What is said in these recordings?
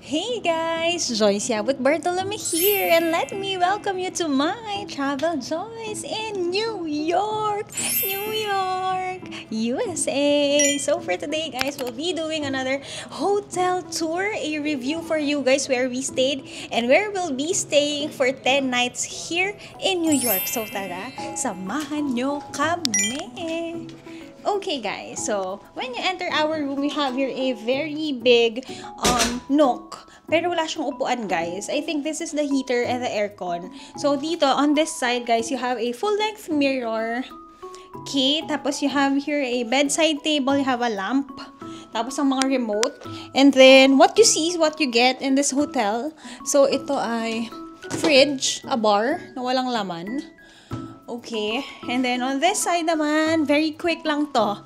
Hey guys, Joyce Yabut Bartolome here, and let me welcome you to my Travel Joyce in New York, USA. So for today guys, we'll be doing another hotel tour, a review for you guys where we stayed and where we'll be staying for 10 nights here in New York. So tara, samahan nyo kami! Okay guys, so when you enter our room, we have here a very big nook. Pero wala siyang upuan guys. I think this is the heater and the aircon. So dito, on this side guys, you have a full-length mirror. Okay, tapos you have here a bedside table, you have a lamp. Tapos ang mga remote. And then, what you see is what you get in this hotel. So ito ay fridge, a bar na walang laman. Okay, and then on this side naman, very quick lang to.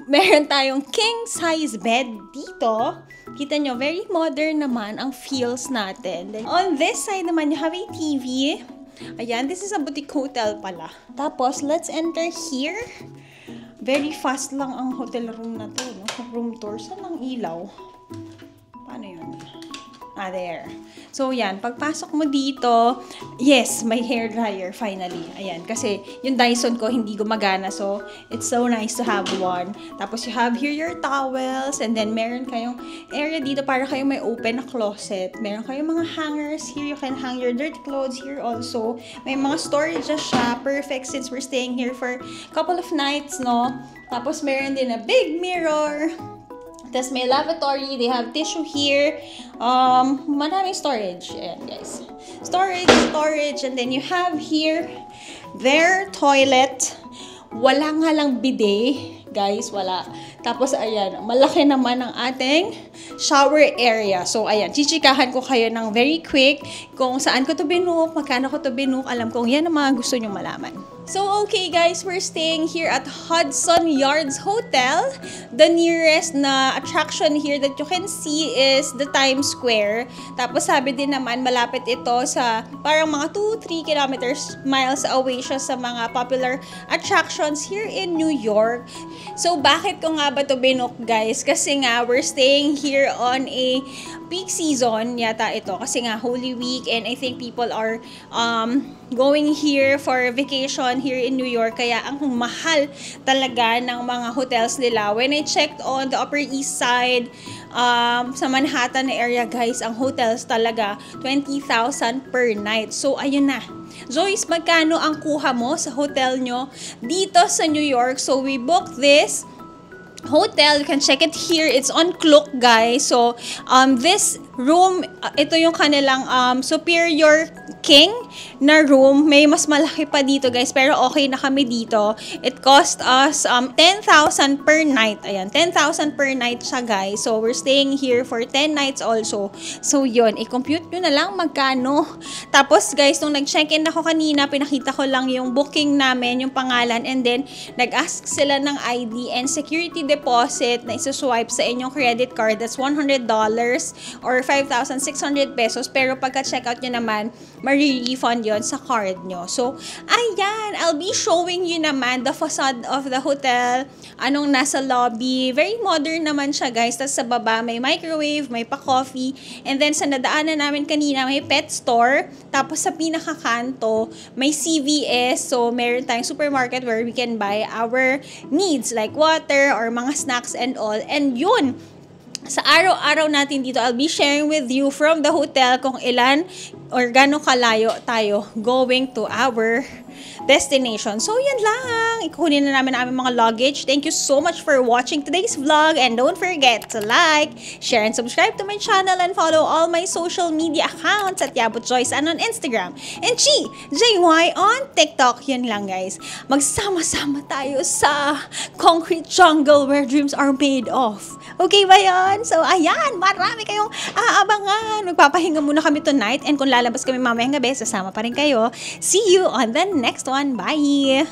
Meron tayong king size bed dito. Kita nyo, very modern naman ang feels natin. Then, on this side naman, you have a TV. Ayan, this is a boutique hotel pala. Tapos, let's enter here. Very fast lang ang hotel room na to, no? Room tour. Saan ang ilaw? Paano yun? There. So, yan. Pagpasok mo dito, yes, may hair dryer, finally. Ayan. Kasi, yung Dyson ko, hindi gumagana. So, it's so nice to have one. Tapos, you have here your towels. And then, meron kayong area dito para kayong may open na closet. Meron kayong mga hangers. Here, you can hang your dirty clothes. Here also, may mga storage siya. Perfect since we're staying here for a couple of nights, no? Tapos, meron din a big mirror. Tapos may lavatory, they have tissue here. Maraming storage. Ayan, guys. Storage, and then you have here their toilet. Wala nga lang bidet, guys, wala. Tapos, ayan, malaki naman ang ating shower area. So, ayan, chichikahan ko kayo ng very quick kung saan ko to binook, magkano ko to binook. Alam kong yan ang mga gusto nyong malaman. So, okay guys, we're staying here at Hudson Yards Hotel. The nearest na attraction here that you can see is the Times Square. Tapos sabi din naman, malapit ito sa parang mga 2-3 miles away siya sa mga popular attractions here in New York. So, bakit ko nga ba ito binook guys? Kasi nga, we're staying here on a peak season yata ito. Kasi nga, Holy Week, and I think people are going here for vacation here in New York, kaya ang mahal talaga ng mga hotels nila. When I checked on the Upper East Side, sa Manhattan area guys, ang hotels talaga 20,000 per night. So ayun na. Joyce, magkano ang kuha mo sa hotel nyo dito sa New York? So we booked this hotel, you can check it here. It's on Klook, guys. So, this room, ito yung kanilang superior king na room. May mas malaki pa dito, guys. Pero okay na kami dito. It cost us 10,000 per night. Ayan, 10,000 per night siya, guys. So, we're staying here for 10 nights also. So, yun. I-compute nyo na lang magkano. Tapos, guys, nung nag-check-in ako kanina, pinakita ko lang yung booking namin, yung pangalan. And then, nag-ask sila ng ID and security deposit na isuswipe sa inyong credit card. That's $100 or 5,600 pesos. Pero pagka-checkout nyo naman, ma-refund yon sa card nyo. So, ayan. I'll be showing you naman the facade of the hotel. Anong nasa lobby. Very modern naman siya, guys. Tapos sa baba, may microwave, may pa-coffee. And then, sa nadaanan namin kanina, may pet store. Tapos sa pinakakanto, may CVS. So, meron tayong supermarket where we can buy our needs like water or mga snacks and all. And yun, sa araw-araw natin dito, I'll be sharing with you from the hotel kung ilan or gano'ng kalayo tayo going to our destination. So, yan lang. Ikukunin na namin ang aming mga luggage. Thank you so much for watching today's vlog. And don't forget to like, share, and subscribe to my channel and follow all my social media accounts at Yabut Joyce and on Instagram. And JY on TikTok. Yan lang, guys. Magsama-sama tayo sa concrete jungle where dreams are made of. Okay ba yan? So, ayan. Marami kayong aabangan. Magpapahinga muna kami tonight. And kung lalabas kami mamayang gabi, sasama pa rin kayo. See you on the next one. Bye!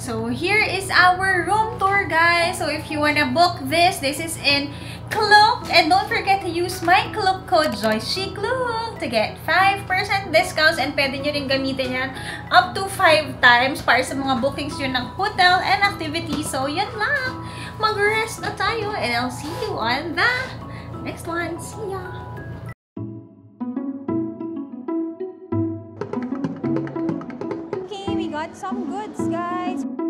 So here is our room tour, guys. So if you wanna book this is in Klook. And don't forget to use my Klook code JoyChiClook to get 5% discounts. And pwede nyo rin gamitin yan up to 5 times para sa mga bookings yun ng hotel and activities. So yan lang. Mag-rest na tayo. And I'll see you on the next one. See ya! Okay, we got some goods, guys.